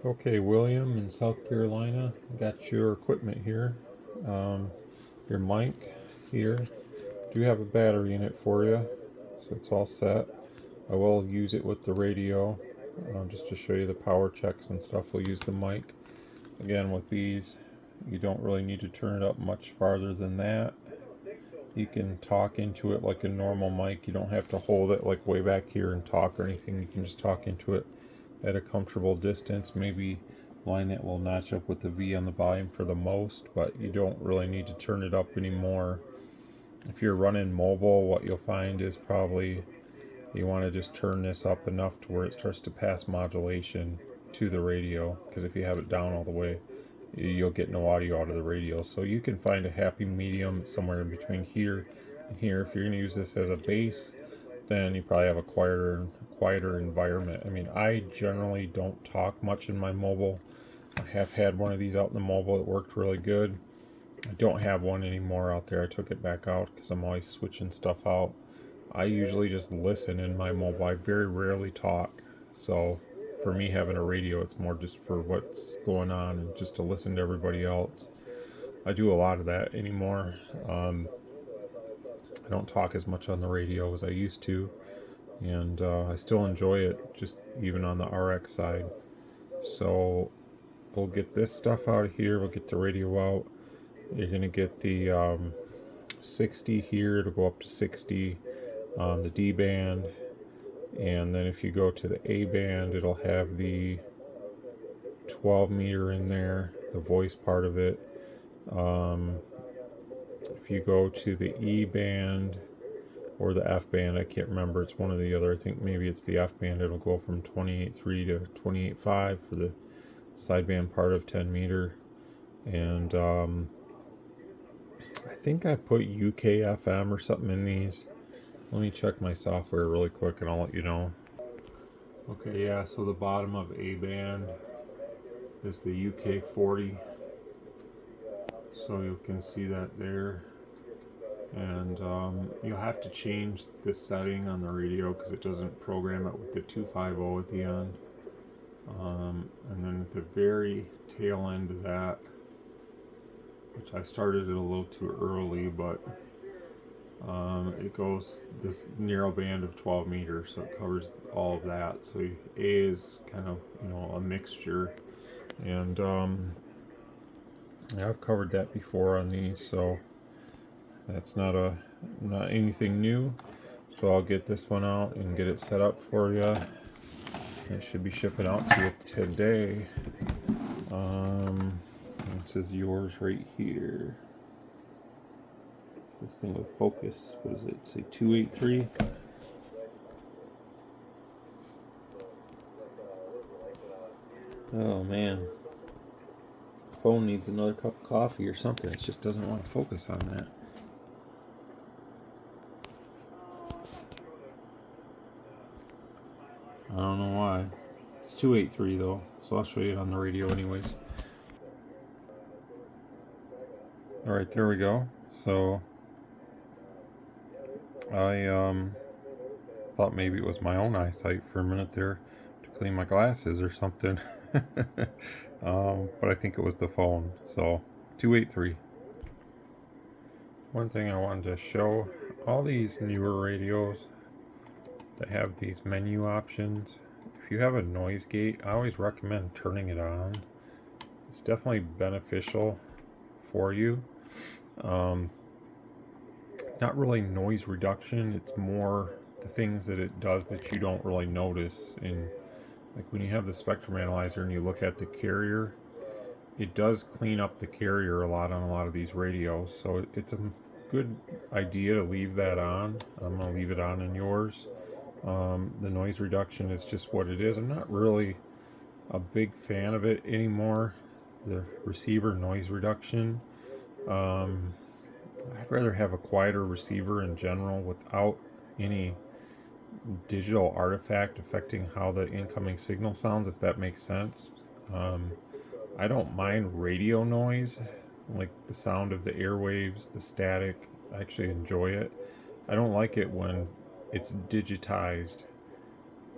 Okay, William in South Carolina, got your equipment here. Um, your mic here. Do have a battery in it for you, so it's all set. I will use it with the radio, just to show you the power checks and stuff. We'll use the mic. Again, with these, you don't really need to turn it up much farther than that. You can talk into it like a normal mic. You don't have to hold it like way back here and talk or anything. You can just talk into it at a comfortable distance. Maybe line that will notch up with the V on the volume for the most, but you don't really need to turn it up anymore. If you're running mobile, what you'll find is probably you want to just turn this up enough to where it starts to pass modulation to the radio, because if you have it down all the way, you'll get no audio out of the radio. So you can find a happy medium somewhere in between here and here. If you're going to use this as a bass, then you probably have a quieter environment. I mean, I generally don't talk much in my mobile. I have had one of these out in the mobile. It worked really good. I don't have one anymore out there. I took it back out because I'm always switching stuff out. I usually just listen in my mobile. I very rarely talk. So for me, having a radio, it's more just for what's going on and just to listen to everybody else. I do a lot of that anymore. I don't talk as much on the radio as I used to, and I still enjoy it, just even on the RX side. So we'll get this stuff out of here. We'll get the radio out. You're going to get the 60 here. It'll go up to 60 on the D band, and then if you go to the A band, it'll have the 12 meter in there, the voice part of it. If you go to the E band or the F band, I can't remember, it's one or the other. I think maybe it's the F band. It'll go from 28.3 to 28.5 for the sideband part of 10 meter. And I think I put UK FM or something in these. Let me check my software really quick and I'll let you know. Okay, yeah, so the bottom of A band is the UK 40. So you can see that there. And you'll have to change the setting on the radio because it doesn't program it with the 250 at the end. And then at the very tail end of that, which I started it a little too early, but it goes this narrow band of 12 meters, so it covers all of that. So A is kind of, a mixture, and I've covered that before on these, so that's not anything new. So I'll get this one out and get it set up for you. It should be shipping out to you today. This is yours right here. This thing will focus. What does it say? 283. Oh man, phone needs another cup of coffee or something. It just doesn't want to focus on that. I don't know why. It's 283 though, so I'll show you it on the radio anyways. Alright, there we go. So I thought maybe it was my own eyesight for a minute there to clean my glasses or something. But I think it was the phone. So 283. One thing I wanted to show, all these newer radios that have these menu options, if you have a noise gate, I always recommend turning it on. It's definitely beneficial for you. Not really noise reduction, it's more the things that it does that you don't really notice. In like when you have the spectrum analyzer and you look at the carrier, it does clean up the carrier a lot on a lot of these radios, so it's a good idea to leave that on. I'm going to leave it on in yours. The noise reduction is just what it is. I'm not really a big fan of it anymore, the receiver noise reduction. I'd rather have a quieter receiver in general without any digital artifact affecting how the incoming signal sounds, if that makes sense. I don't mind radio noise, like the sound of the airwaves, the static. I actually enjoy it. I don't like it when it's digitized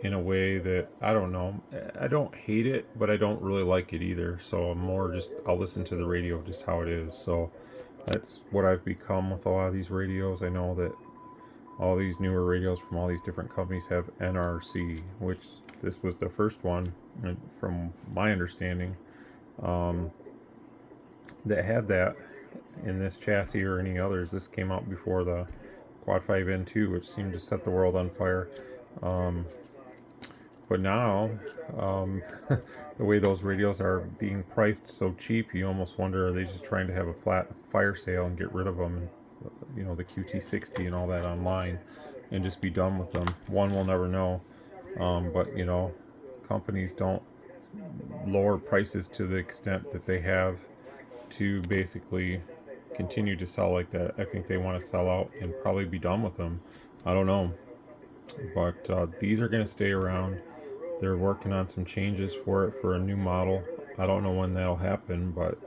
in a way that, I don't know, I don't hate it, but I don't really like it either. So I'm more just, I'll listen to the radio just how it is. So that's what I've become with a lot of these radios. I know that all these newer radios from all these different companies have NRC, which this was the first one, and from my understanding, that had that in this chassis or any others. This came out before the Quad 5N2, which seemed to set the world on fire. But now, the way those radios are being priced so cheap, you almost wonder, are they just trying to have a flat fire sale and get rid of them, and, you know, the QT60 and all that online, and just be done with them? One will never know. But, you know, companies don't lower prices to the extent that they have to basically continue to sell like that. I think they want to sell out and probably be done with them. I don't know. But these are going to stay around. They're working on some changes for it for a new model. I don't know when that'll happen, but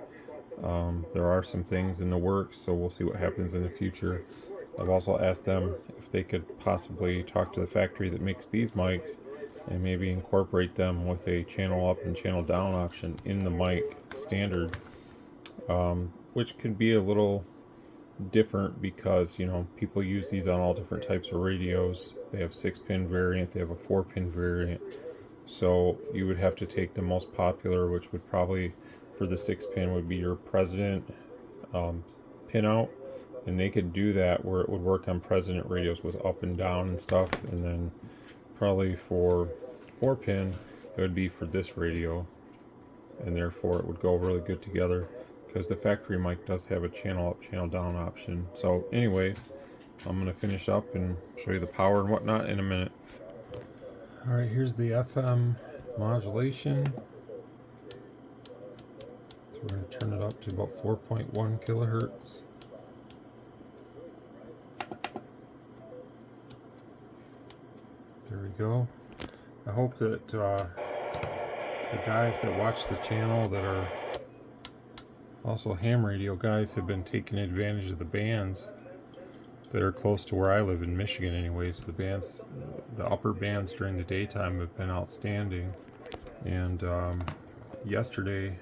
there are some things in the works, so we'll see what happens in the future. I've also asked them if they could possibly talk to the factory that makes these mics and maybe incorporate them with a channel up and channel down option in the mic standard, which can be a little different because, you know, people use these on all different types of radios. They have 6-pin variant, they have a 4-pin variant. So you would have to take the most popular, which would probably, for the 6-pin, would be your President pinout, and they could do that where it would work on President radios with up and down and stuff. And then probably for 4-pin, it would be for this radio, and therefore it would go really good together because the factory mic does have a channel up, channel down option. So anyways, I'm going to finish up and show you the power and whatnot in a minute. Alright, here's the FM modulation. So we're going to turn it up to about 4.1 kilohertz. There we go. I hope that the guys that watch the channel that are also ham radio guys have been taking advantage of the bands that are close to where I live in Michigan anyways. The bands, the upper bands during the daytime have been outstanding. And yesterday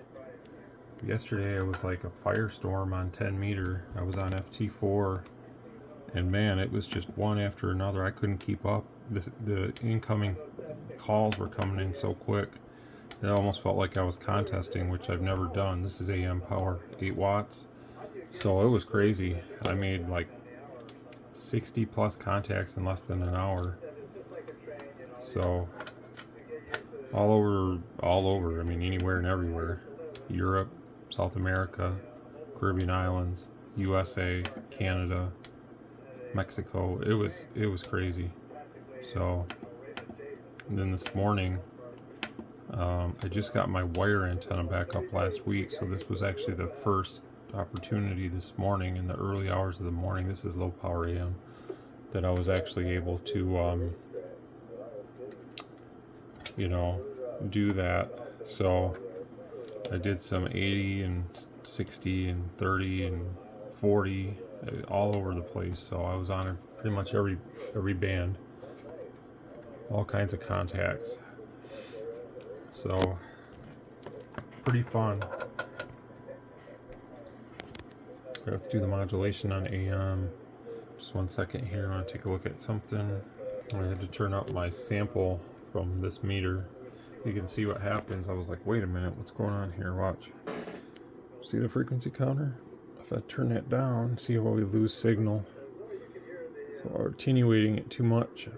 it was like a firestorm on 10 meter. I was on FT4, and man, it was just one after another. I couldn't keep up. The incoming calls were coming in so quick. It almost felt like I was contesting, which I've never done. This is AM power, 8 watts. So it was crazy. I made like 60 plus contacts in less than an hour. So all over, I mean, anywhere and everywhere. Europe, South America, Caribbean islands, USA, Canada, Mexico. It was crazy. So, and then this morning, I just got my wire antenna back up last week, so this was actually the first opportunity this morning in the early hours of the morning. This is low power AM, that I was actually able to you know, do that. So I did some 80 and 60 and 30 and 40 all over the place. So I was on pretty much every band, all kinds of contacts. So pretty fun. Let's do the modulation on AM. Just 1 second here. I want to take a look at something. I had to turn up my sample from this meter. You can see what happens. I was like, wait a minute, what's going on here? Watch. See the frequency counter? If I turn that down, see how we lose signal. So we're attenuating it too much.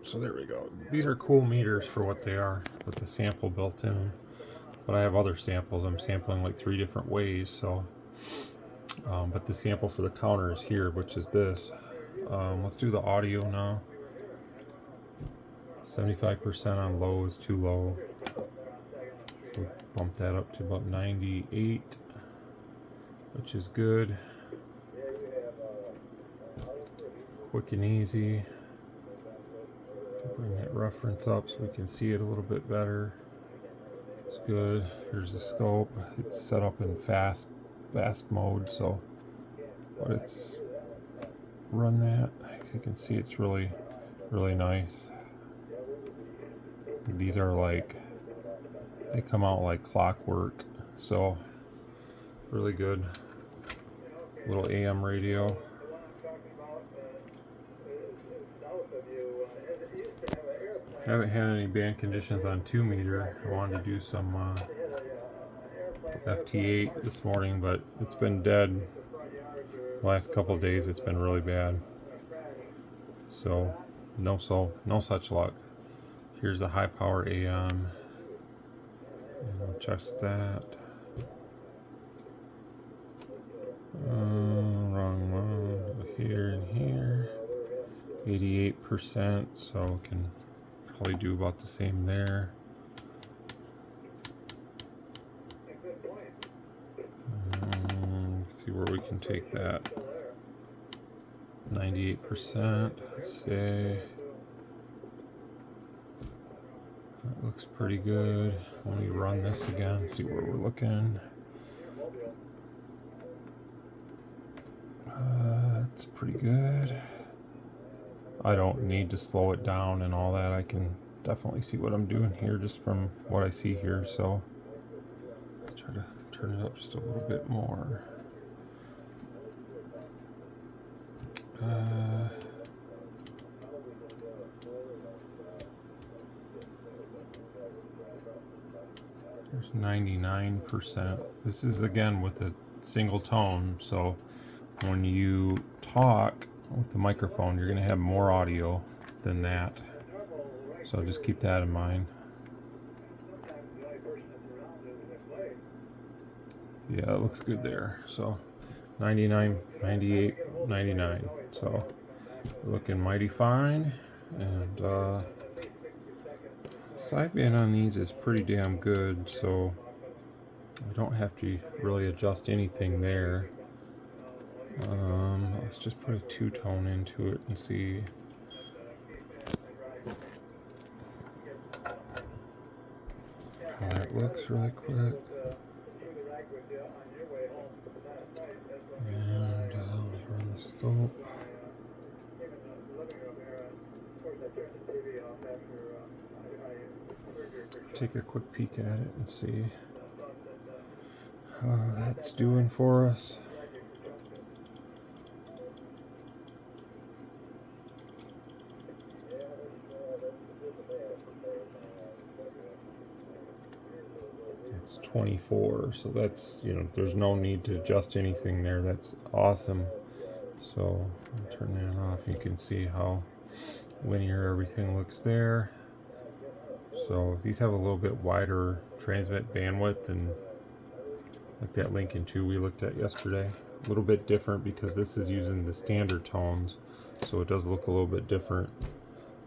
So there we go. These are cool meters for what they are, with the sample built in them. But I have other samples. I'm sampling like 3 different ways. So, but the sample for the counter is here, which is this. Let's do the audio now. 75% on low is too low. So bump that up to about 98, which is good. Quick and easy. Bring that reference up so we can see it a little bit better. It's good. Here's the scope. It's set up in fast mode, so but it's run that. You can see it's really nice. These are like, they come out like clockwork, so really good. Little AM radio. I haven't had any band conditions on 2 meter. I wanted to do some FT8 this morning, but it's been dead. The last couple of days it's been really bad. So no such luck. Here's a high power AM. And we'll adjust that. Wrong one. Here and here. 88%, so we can probably do about the same there. See where we can take that. 98%, let's say. That looks pretty good. Let me run this again, see where we're looking. It's pretty good. I don't need to slow it down and all that. I can definitely see what I'm doing here just from what I see here. So let's try to turn it up just a little bit more. There's 99%. This is again with a single tone, so when you talk with the microphone, you're going to have more audio than that. So just keep that in mind. Yeah, it looks good there. So 99, 98, 99. So looking mighty fine. And sideband on these is pretty damn good, so I don't have to really adjust anything there. Let's just put a 2-tone into it and see. How that looks really quick. And let's run the scope. Take a quick peek at it and see how that's doing for us. It's 24, so that's, there's no need to adjust anything there. That's awesome. So I'll turn that off. You can see how linear everything looks there. So these have a little bit wider transmit bandwidth than like that Lincoln 2 we looked at yesterday. A little bit different because this is using the standard tones, so it does look a little bit different.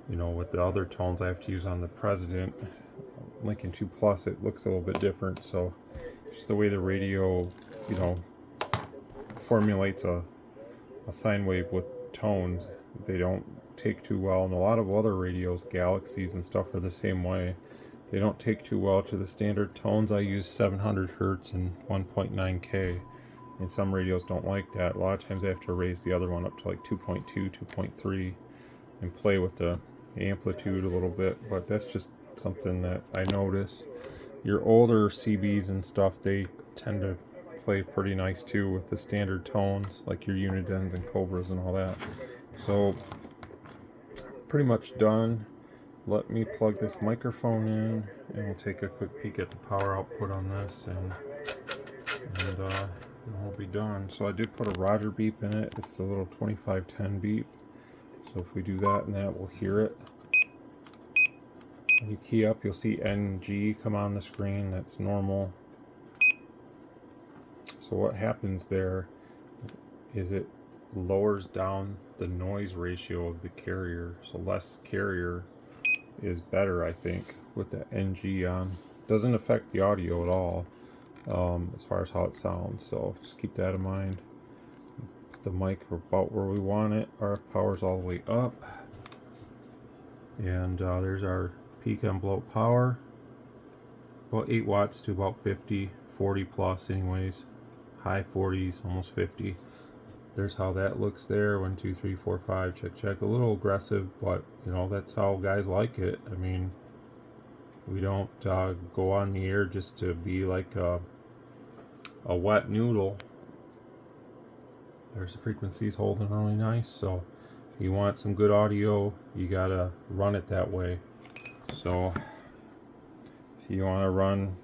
With the other tones I have to use on the President Lincoln 2 Plus, it looks a little bit different. So just the way the radio, formulates a sine wave with tones, they don't take too well. And a lot of other radios, Galaxies and stuff, are the same way. They don't take too well to the standard tones. I use 700 hertz and 1.9K, and some radios don't like that. A lot of times I have to raise the other one up to like 2.2, 2.3 and play with the amplitude a little bit, but that's just something that I notice. Your older CBs and stuff, they tend to play pretty nice too with the standard tones, like your Unidens and Cobras and all that. So pretty much done. Let me plug this microphone in and we'll take a quick peek at the power output on this, and we'll be done. So I did put a Roger beep in it. It's a little 2510 beep. So if we do that and that, we'll hear it. When you key up, you'll see NG come on the screen. That's normal. So what happens there is it lowers down the noise ratio of the carrier. So less carrier is better, I think, with the NG on. Doesn't affect the audio at all, as far as how it sounds. So just keep that in mind. The mic about where we want it. RF power's all the way up. And there's our peak envelope power. About 8 watts to about 50, 40 plus anyways. High 40s, almost 50. There's how that looks there. 1, 2, 3, 4, 5. Check, check. A little aggressive, but that's how guys like it. I mean, We don't go on the air just to be like a wet noodle. There's the frequencies holding really nice, so if you want some good audio, you gotta run it that way. So if you want to run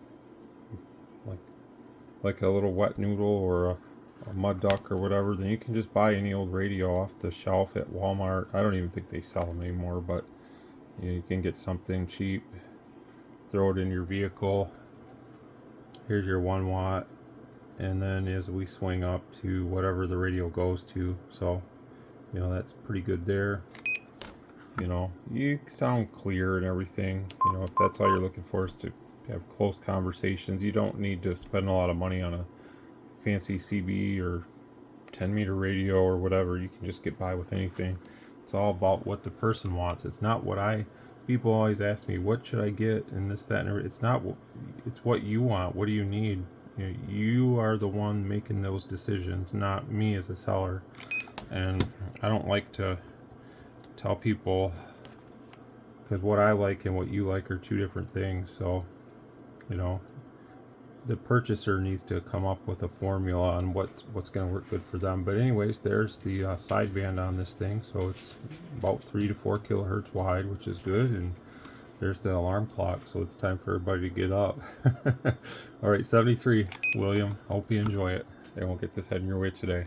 like a little wet noodle or a mud duck or whatever, then you can just buy any old radio off the shelf at Walmart. I don't even think they sell them anymore, but you can get something cheap, throw it in your vehicle. Here's your 1 watt, and then as we swing up to whatever the radio goes to, so you know that's pretty good there. You know, you sound clear and everything. You know, if that's all you're looking for is to have close conversations, you don't need to spend a lot of money on a fancy CB or 10-meter radio or whatever. You can just get by with anything. It's all about what the person wants. It's not what people always ask me, what should I get, and this, that, and everything. It's not, it's what you want. What do you need? You know, you are the one making those decisions, not me as a seller. And I don't like to tell people, because what I like and what you like are two different things. So, you know, the purchaser needs to come up with a formula on what's going to work good for them. But anyways, there's the sideband on this thing. So it's about 3 to 4 kilohertz wide, which is good. And there's the alarm clock. So it's time for everybody to get up. All right, 73, William. Hope you enjoy it. They won't get this heading your way today.